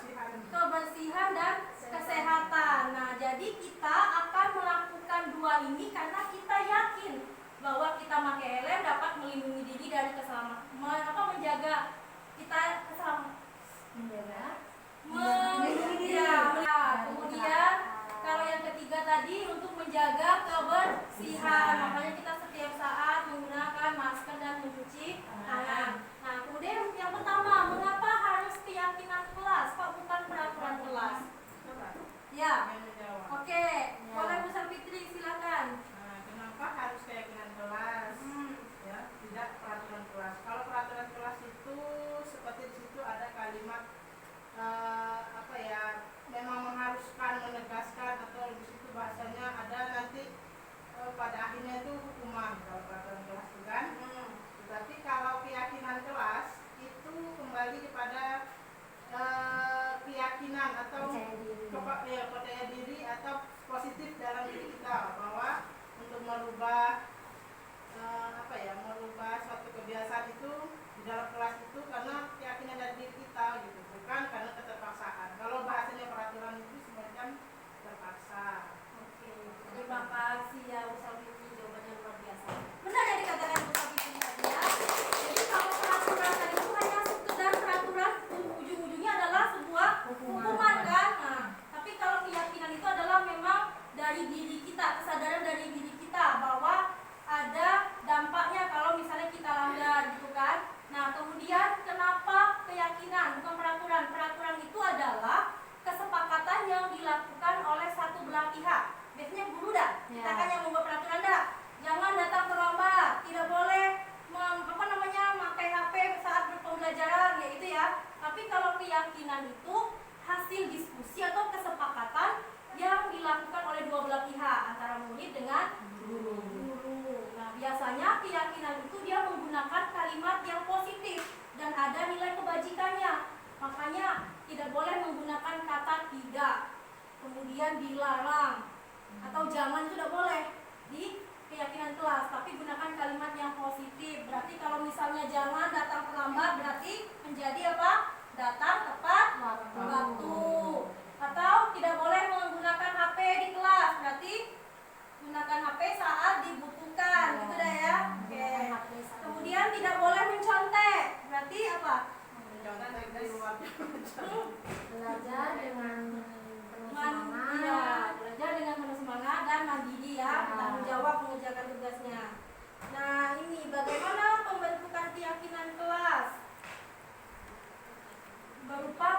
kebersihan dan kesehatan. Nah, jadi kita akan melakukan dua ini karena kita yakin bahwa kita pakai helm dapat melindungi diri dari menjaga kita kemudian kalau yang ketiga tadi untuk menjaga kebersihan, makanya kita setiap saat menggunakan masker dan mencuci tangan. Nah, kemudian yang pertama, mengapa harus keyakinan kelas? Kok bukan peraturan kelas? Ya, oke, boleh Bu Fitri silakan. Nah, kenapa harus keyakinan kelas? Ya, tidak peraturan kelas. Kalau peraturan kelas itu seperti di situ ada kalimat memang mengharuskan, menegaskan, atau di situ bahasanya ada nanti pada akhirnya itu hukuman. dalam kelas itu karena keyakinan dari diri kita gitu, bukan karena keterpaksaan. Kalau bahasanya peraturan itu semacam terpaksa. Oke, terima kasih ya Bu Sabiti, jawabannya luar biasa. Benar yang dikatakan Bu Sabiti tadi ya. Jadi kalau peraturan tadi itu hanya sekedar peraturan, ujung-ujungnya adalah sebuah hukuman kan. Nah, tapi kalau keyakinan itu adalah memang dari diri kita, kesadaran dari diri kita bahwa ada dampaknya kalau misalnya kita langgar gitu kan. Nah, kemudian kenapa keyakinan bukan peraturan? Peraturan itu adalah kesepakatan yang dilakukan oleh satu belah pihak. Biasanya guru dah, kita kan yang membuat peraturan dah. Jangan datang terlambat, tidak boleh pakai HP saat berpembelajaran ya itu ya. Tapi kalau keyakinan itu hasil diskusi atau kesepakatan yang dilakukan oleh dua belah pihak antara murid dengan guru. Nah, biasanya keyakinan itu dia menggunakan kalimat yang positif dan ada nilai kebajikannya. Makanya tidak boleh menggunakan kata tidak, kemudian dilarang atau jangan itu tidak boleh di keyakinan kelas, tapi gunakan kalimat yang positif. Berarti kalau misalnya jangan datang terlambat berarti menjadi apa? Datang tepat waktu. Atau tidak boleh menggunakan HP di kelas, berarti gunakan HP saat dibutuhkan, gitu dah ya. Oke. Kemudian tidak boleh mencontek, berarti apa? Mencontek dari luar. Belajar dengan penuh semangat. Ya, belajar dengan penuh semangat dan mandiri ya, bertanggung jawab mengerjakan tugasnya. Nah, ini bagaimana pembentukan keyakinan kelas? Berupa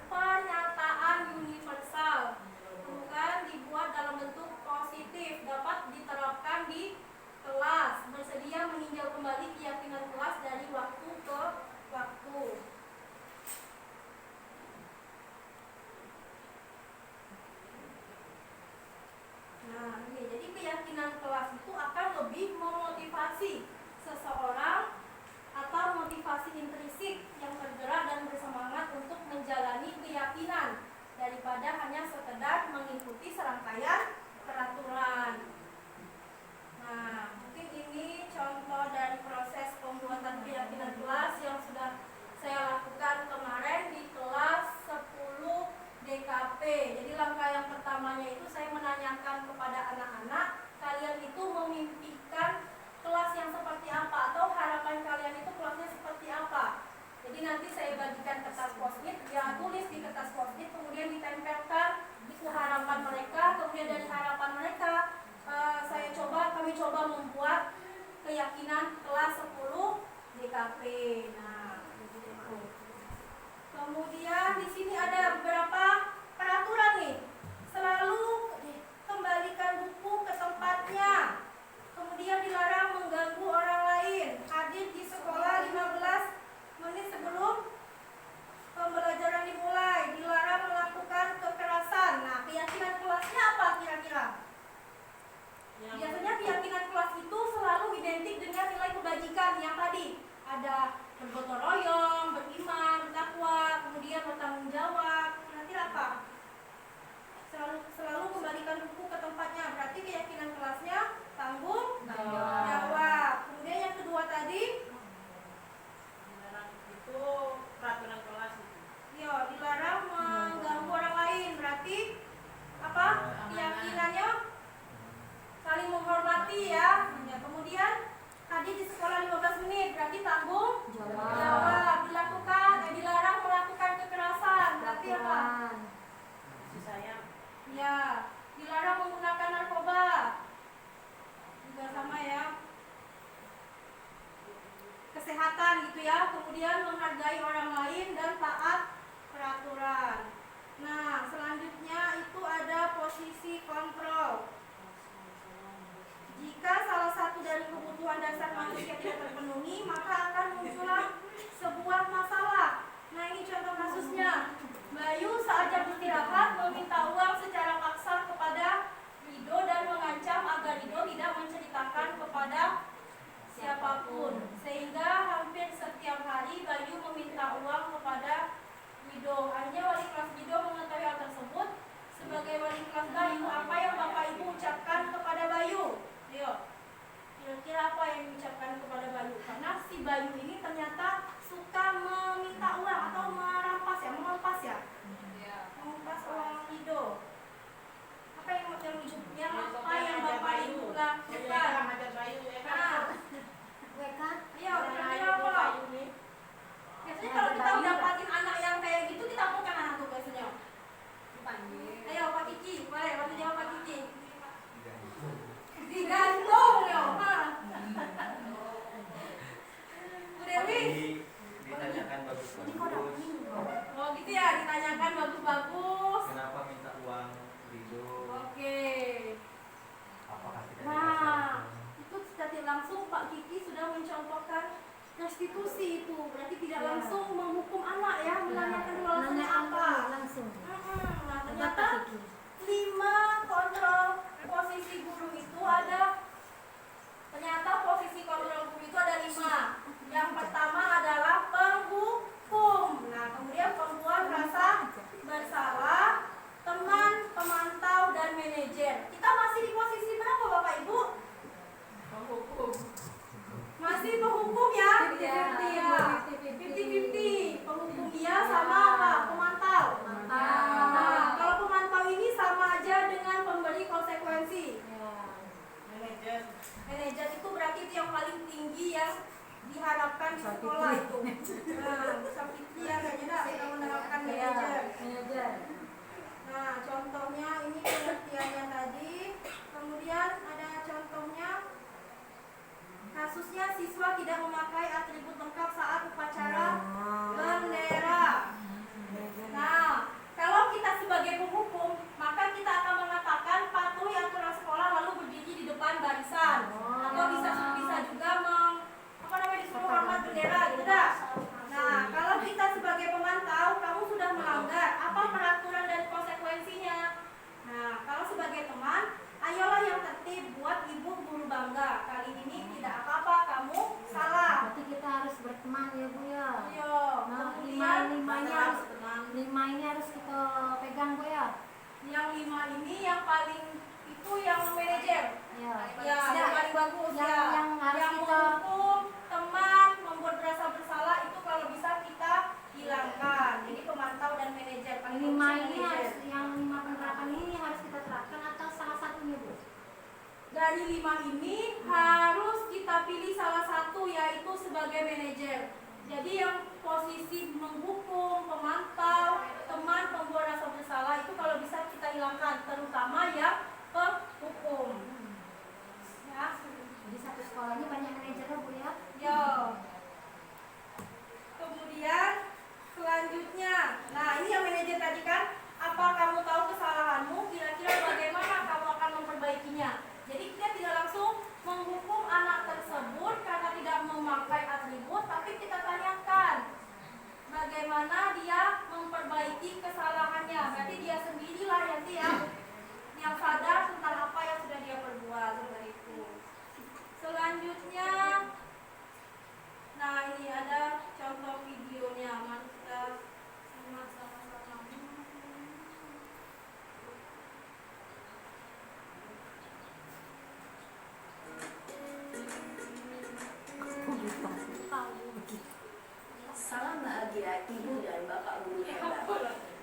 pernyataan universal, bukan dibuat dalam bentuk positif, dapat diterapkan di kelas, bersedia meninjau kembali keyakinan kelas dari waktu ke waktu. Nah, ini jadi keyakinan kelas itu akan lebih memotivasi seseorang atau motivasi intrinsik yang tergerak dan bersemangat untuk menjalani keyakinan daripada hanya sekedar mengikuti serangkaian peraturan. Nah, mungkin ini contoh dari proses pembuatan keyakinan kelas yang sudah saya lakukan kemarin di kelas 10 DKP. Jadi langkah yang pertamanya itu saya menanyakan kepada anak-anak, kalian itu memimpikan kelas yang seperti apa atau harapan kalian itu kelasnya seperti apa. Jadi nanti saya bagikan kertas post-it, dia tulis di kertas post-it, kemudian ditempelkan buku harapan mereka, kemudian dari harapan mereka kami coba membuat keyakinan kelas 10 DKP. Nah, begitu. Kemudian di sini ada beberapa peraturan nih. Selalu kembalikan buku ke tempatnya. Kemudian dilarang mengganggu orang lain. Hadir di sekolah 15 menit sebelum pembelajaran dimulai. Dilarang melakukan kekerasan. Nah, keyakinan kelasnya apa kira-kira? Biasanya keyakinan kelas itu selalu identik dengan nilai kebajikan yang tadi. Ada bergotong royong, beriman, bertakwa, kemudian bertanggung jawab. Kira-kira apa? Selalu kembalikan buku ke tempatnya. Berarti keyakinan kelasnya tanggung jawab. Kemudian yang kedua tadi, Dilarang itu peraturan kelas itu. ya, dilarang mengganggu orang lain. Berarti apa? Keyakinannya saling menghormati ya. Kemudian hadir di sekolah 15 menit. Berarti tanggung jawab. Dilarang melakukan kekerasan. Berarti apa? Kasih sayang. Ya, dilarang menggunakan narkoba. Juga sama ya. Kesehatan gitu ya. Kemudian menghargai orang lain dan taat peraturan. Nah, selanjutnya itu ada posisi kontrol. Jika salah satu dari kebutuhan dasar manusia tidak terpenuhi, maka akan muncullah sebuah masalah. Nah, ini contoh kasusnya. Bayu saat jam istirahat meminta uang secara paksa kepada Rido dan mengancam agar Rido tidak menceritakan kepada siapapun. Sehingga hampir setiap hari Bayu meminta uang kepada Rido. Akhirnya wali kelas Rido mengetahui hal tersebut. Sebagai wali kelas Bayu, apa yang Bapak Ibu ucapkan kepada Bayu? Ayo, kira-kira apa yang diucapkan kepada Bayu? Karena si Bayu ini ternyata yang wujudnya apa yang Bapak Ibu Ya, lakukan. Majar Bayu ya kan. Nah, WK ayo kira-kira apa loh? Biasanya kalau kita udah dapatin anak yang kayak gitu, kita apakan anak tuh biasanya? Ayo Pak Kiki, boleh bantu jawab Pak Kiki. Digantung ya, Pak. Bu Dewi, Ditanyakan bagus-bagus. oh gitu ya, ditanyakan bagus-bagus. Kenapa minta uang Ridho? Oke. Apakah tidak Nah, dikasih? itu secara langsung Pak Kiki sudah mencontohkan restitusi itu, berarti tidak langsung menghukum anak ya, menanyakan dulu alasannya apa. langsung. Nah, ternyata 5 kontrol posisi guru itu ada. Ternyata posisi kontrol guru itu ada 5. Yang pertama adalah penghukum. Nah, kemudian pembuat rasa bersalah, teman, pemantau, dan manajer. Kita masih di posisi berapa Bapak Ibu? Penghukum. Masih penghukum ya? 50-50. Penghukum dia sama apa? Pemantau. Nah, kalau pemantau ini sama aja dengan pemberi konsekuensi. Manajer. Manajer itu berarti itu yang paling tinggi yang diharapkan di sekolah itu. Nah, seperti yang kayaknya kita menerapkan manajer. Nah, contohnya ini pengertiannya tadi. Kemudian ada contohnya. Kasusnya siswa tidak memakai atribut lengkap saat upacara bendera. Nah, kalau kita sebagai penghukum, maka kita akan mengatakan patuhi aturan sekolah lalu berdiri di depan barisan. Atau bisa juga disuruh hormat bendera gitu dah. Nah, kalau kita sebagai pemantau, kamu sudah melanggar, apa peraturan dan konsekuensinya? Nah, kalau sebagai teman, ayolah yang tertib, buat ibu guru bangga. Kali ini tidak apa-apa, kamu salah. Berarti kita harus berteman ya Bu ya. Ayo, Nah, kemudian lima ini harus kita pegang Bu ya. yang 5 ini yang paling itu yang manajer. Ya. Ya, yang paling bagus Yang- ya. yang harus yang kita- menghukum teman, membuat merasa bersalah itu kalau bisa kita hilangkan. Jadi pemantau dan manajer. Paling Lima bagus ini manajer. harus, yang 5 penerapan ini harus kita terapkan atau salah satunya Bu? Dari 5 ini harus kita pilih salah satu, yaitu sebagai manajer. Jadi yang posisi menghukum, pemantau, teman, pembuat rasa bersalah itu kalau bisa kita hilangkan, terutama yang penghukum. Ya, Jadi satu sekolah ini banyak manajernya Bu ya. yo. Kemudian selanjutnya, nah ini yang manajer tadi kan, apa kamu tahu kesalahanmu? Kira-kira bagaimana kamu akan memperbaikinya? Jadi kita tidak langsung menghukum anak tersebut karena tidak memakai atribut, tapi kita tanyakan bagaimana dia memperbaiki kesalahannya. Berarti dia sendirilah yang sadar tentang apa yang sudah dia perbuat seperti itu. Selanjutnya, nah ini ada contoh videonya. Mari kita simak sama-sama. Salam bahagia Ibu dan Bapak Guru hebat.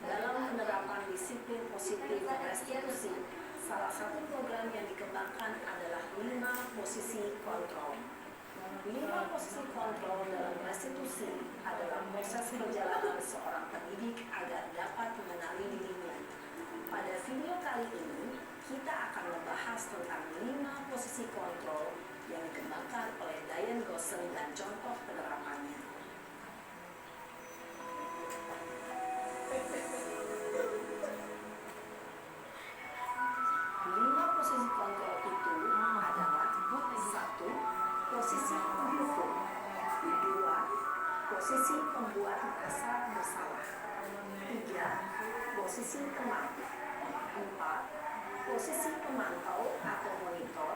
Dalam penerapan disiplin positif restitusi, salah satu program yang dikembangkan adalah 5 posisi kontrol. 5 posisi kontrol dalam restitusi adalah proses perjalanan seorang pendidik agar dapat mengenali dirinya. Pada video kali ini, kita akan membahas tentang 5 posisi kontrol yang dikembangkan oleh Diane Gossen dan contoh penerapannya. Posisi kontrol itu adalah 1. Posisi penghukum, 2. Posisi pembuat merasa bersalah, 3. Posisi teman, 4. Posisi pemantau atau monitor,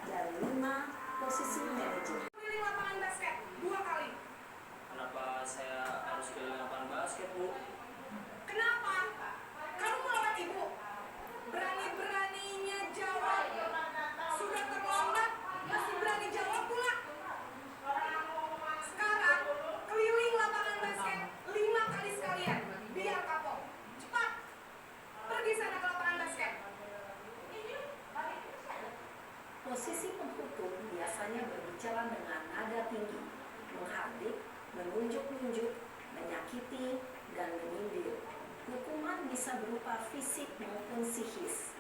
dan 5. Posisi manajer. Keliling lapangan basket 2 kali. Kenapa saya harus keliling lapangan basket, Bu? Kenapa? Kamu melawan ibu. Berani-beraninya jawab. Sudah terlambat, masih berani jawab pula. Sekarang keliling lapangan basket 5 kali sekalian. Biar kapok. Cepat. Pergi sana ke lapangan basket. menunjuk-nunjuk, menyakiti, dan menyindir. Hukuman bisa berupa fisik maupun psikis.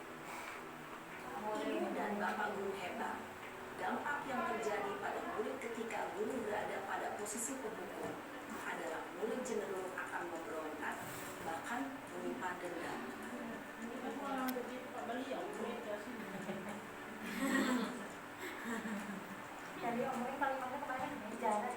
Ibu dan bapak guru hebat. Dampak yang terjadi pada murid ketika guru berada pada posisi pemukul adalah murid cenderung akan memberontak, bahkan menyimpan dendam. Jadi omongin paling mana kemarin bicara.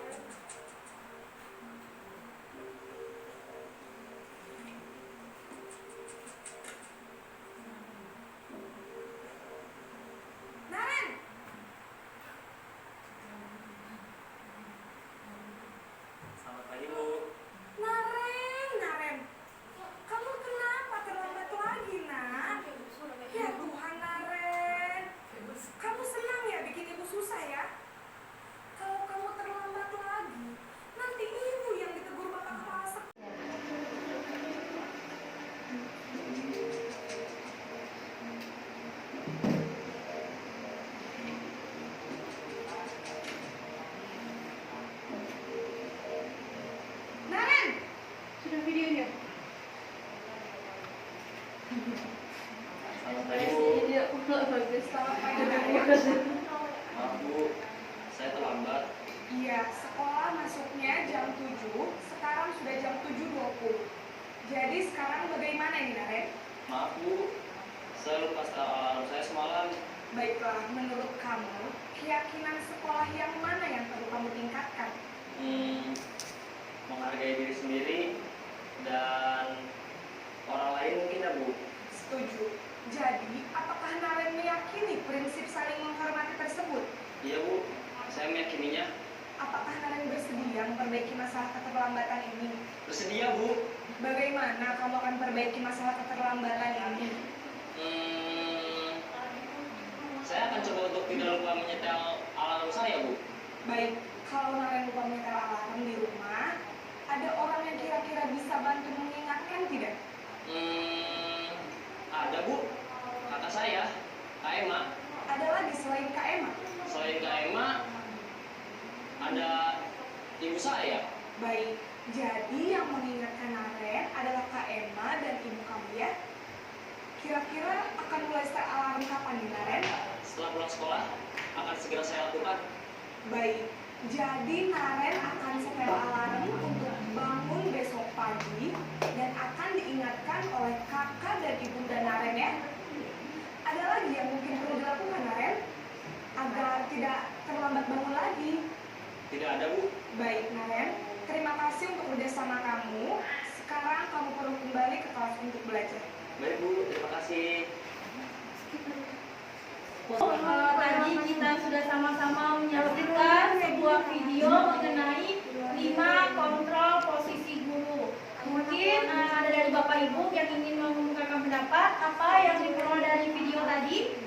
Selamat pagi, Bu. Naren, kamu kenapa terlambat lagi, nak? Ya Tuhan, Naren, kamu senang ya bikin ibu susah ya? Kalau kamu terlambat lagi, nanti ibu yang ditegur bapak kepala sekolah. Naren, sudah videonya? Selamat pagi, Bu. Selamat pagi, Naren. Maaf, Bu. Saya terlambat. Iya, sekolah masuknya jam 7, sekarang sudah jam 7.20. Jadi sekarang bagaimana ini, Naren? Maaf, Bu. Saya lupa setel alarm saya semalam. Baiklah, menurut kamu, keyakinan sekolah yang mana yang perlu kamu tingkatkan? Menghargai diri sendiri dan orang lain mungkin ya, Bu. Setuju. Jadi, apakah Naren meyakini prinsip saling menghormati tersebut? Iya, Bu. Saya meyakininya. Apakah Naren bersedia memperbaiki masalah keterlambatan ini? Bersedia, Bu. Bagaimana kamu akan perbaiki masalah keterlambatan ini? Saya akan coba untuk tidak lupa menyetel alarm saya, Bu. Baik, kalau Naren lupa menyetel alarm di rumah, ada orang yang kira-kira bisa bantu mengingatkan tidak? Ada, Bu. Kata saya, Kak Emma. Ada lagi selain Kak Emma? Selain Kak Emma, ada ibu saya. Baik, jadi yang mengingatkan Naren adalah Kak Emma dan ibu kamu ya? Kira-kira akan mulai start alarm kapan nih, Naren? Setelah pulang sekolah, akan segera saya lakukan. Baik, jadi Naren akan setel alarm untuk bangun besok pagi dan akan diingatkan oleh kakak dan ibunda Naren ya. Ada lagi yang mungkin perlu dilakukan, Naren? Agar tidak terlambat bangun lagi. Tidak ada, Bu. Baik, Naren. Terima kasih untuk kerjasama kamu. Sekarang kamu perlu kembali ke kelas untuk belajar. Baik, Bu. Terima kasih. Tadi kita sudah sama-sama menyaksikan sebuah video mengenai 5 kontrol posisi guru. Mungkin ada dari Bapak Ibu yang ingin mengungkapkan pendapat apa yang diperoleh dari video tadi.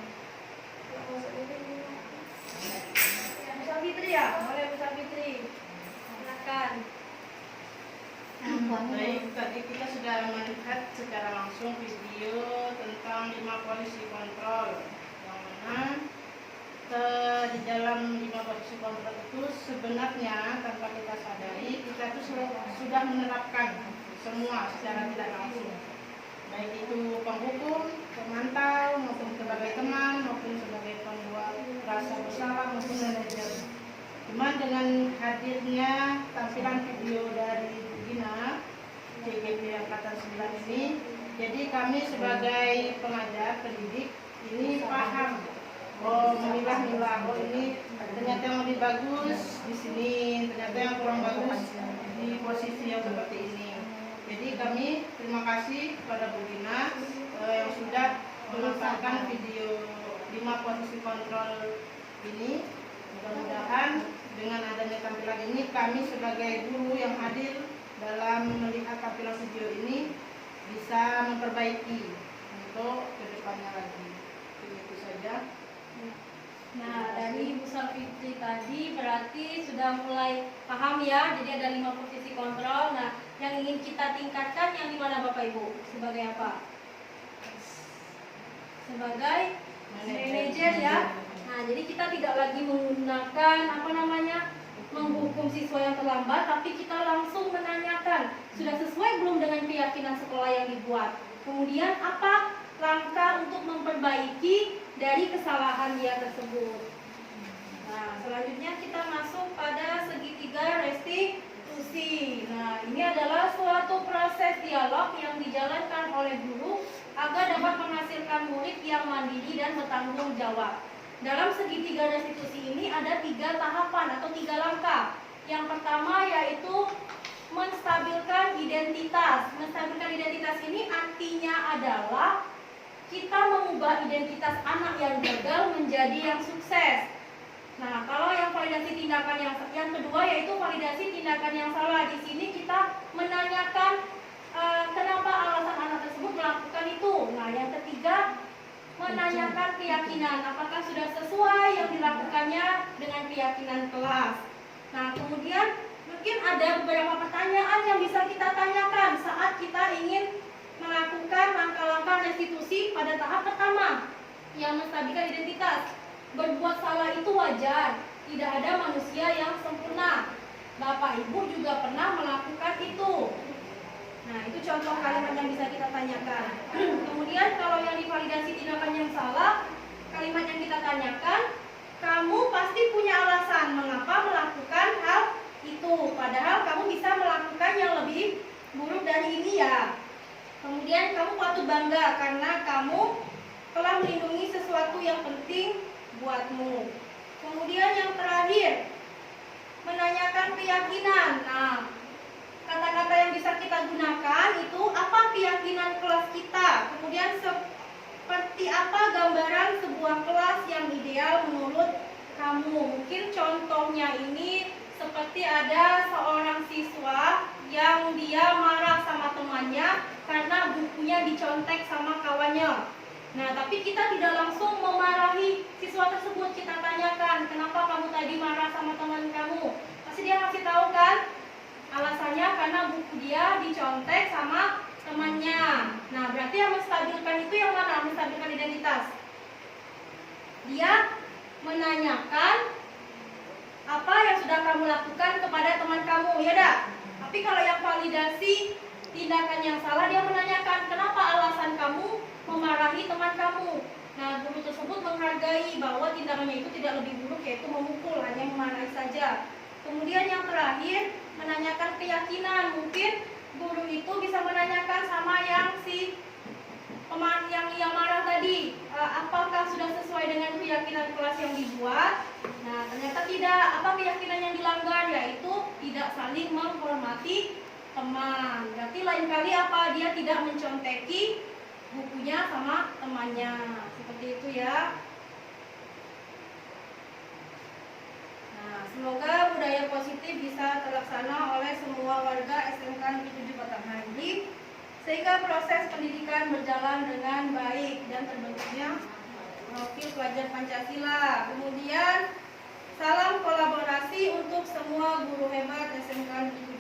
Bu Safitri ya, boleh Bu Safitri. Silakan. Baik, tadi kita sudah melihat secara langsung video tentang 5 posisi kontrol. Yang mana di dalam 5 posisi kontrol itu sebenarnya tanpa kita sadari kita itu sudah menerapkan semua secara tidak langsung. Baik itu penghukum, pemantau, maupun sebagai teman, maupun sebagai pembuat rasa bersalah maupun manajer. Cuman dengan hadirnya tampilan video dari Gina CGP Angkatan 9 ini, jadi kami sebagai pengajar, pendidik ini paham, memilah-milah, ini ternyata yang lebih bagus di sini, ternyata yang kurang bagus di posisi yang seperti ini. Jadi kami terima kasih kepada Bu Gina yang sudah memanfaatkan video 5 posisi kontrol ini. Mudah-mudahan dengan adanya tampilan ini kami sebagai guru yang hadir dalam melihat tampilan video ini bisa memperbaiki untuk kedepannya lagi. Itu saja. Nah, dari Ibu Safitri tadi berarti sudah mulai paham ya, jadi ada 5 posisi kontrol. Nah, yang ingin kita tingkatkan yang di mana Bapak Ibu? Sebagai apa? Sebagai manajer ya. Nah, jadi kita tidak lagi menggunakan menghukum siswa yang terlambat, tapi kita langsung menanyakan sudah sesuai belum dengan keyakinan sekolah yang dibuat. Kemudian apa langkah untuk memperbaiki dari kesalahan dia tersebut. Nah, selanjutnya kita masuk pada segitiga restitusi. Nah, ini adalah suatu proses dialog yang dijalankan oleh guru agar dapat menghasilkan murid yang mandiri dan bertanggung jawab. Dalam segitiga restitusi ini ada 3 tahapan atau 3 langkah. Yang pertama yaitu menstabilkan identitas. Menstabilkan identitas ini artinya adalah kita mengubah identitas anak yang gagal menjadi yang sukses. Nah, kalau yang validasi tindakan yang kedua yaitu validasi tindakan yang salah. Di sini kita menanyakan kenapa alasan anak tersebut melakukan itu. Nah, yang ketiga menanyakan keyakinan, apakah sudah sesuai yang dilakukannya dengan keyakinan kelas. Nah, kemudian mungkin ada beberapa pertanyaan yang bisa kita tanyakan saat kita ingin melakukan langkah-langkah restitusi pada tahap pertama yang menstabilkan identitas. Berbuat salah itu wajar, tidak ada manusia yang sempurna. Bapak Ibu juga pernah melakukan itu. Nah, itu contoh kalimat yang bisa kita tanyakan. Kemudian kalau yang divalidasi tindakan yang salah, kalimat yang kita tanyakan, kamu pasti punya alasan mengapa melakukan hal itu, padahal kamu bisa melakukan yang lebih buruk dari ini ya. Kemudian kamu patut bangga karena kamu telah melindungi sesuatu yang penting buatmu. Kemudian yang terakhir, menanyakan keyakinan. Nah, kata-kata yang bisa kita gunakan itu apa keyakinan kelas kita. Kemudian seperti apa gambaran sebuah kelas yang ideal menurut kamu. Mungkin contohnya ini seperti ada seorang siswa yang dia marah sama temannya karena bukunya dicontek sama kawannya. Nah, tapi kita tidak langsung memarahi siswa tersebut. Kita tanyakan, kenapa kamu tadi marah sama teman kamu? Pasti dia ngasih tahu kan? Alasannya karena buku dia dicontek sama temannya. Nah, berarti yang menstabilkan itu yang mana? Menstabilkan identitas. Dia menanyakan apa yang sudah kamu lakukan kepada teman kamu, ya dah? Tapi kalau yang validasi tindakan yang salah, dia menanyakan kenapa alasan kamu memarahi teman kamu. Nah, guru tersebut menghargai bahwa tindakannya itu tidak lebih buruk, yaitu memukul, hanya memarahi saja. Kemudian yang terakhir, menanyakan keyakinan. Mungkin guru itu bisa menanyakan sama yang yang marah tadi, apakah sudah sesuai dengan keyakinan kelas yang dibuat. Nah, ternyata tidak. Apa keyakinan yang dilanggar? Yaitu tidak saling menghormati teman. Berarti lain kali apa? Dia tidak menconteki bukunya sama temannya. Seperti itu ya. Nah, semoga budaya positif bisa terlaksana oleh semua warga SMK Negeri 7 Batanghari sehingga proses pendidikan berjalan dengan baik dan terbentuknya profil pelajar Pancasila. Kemudian salam kolaborasi untuk semua guru hebat SMK Negeri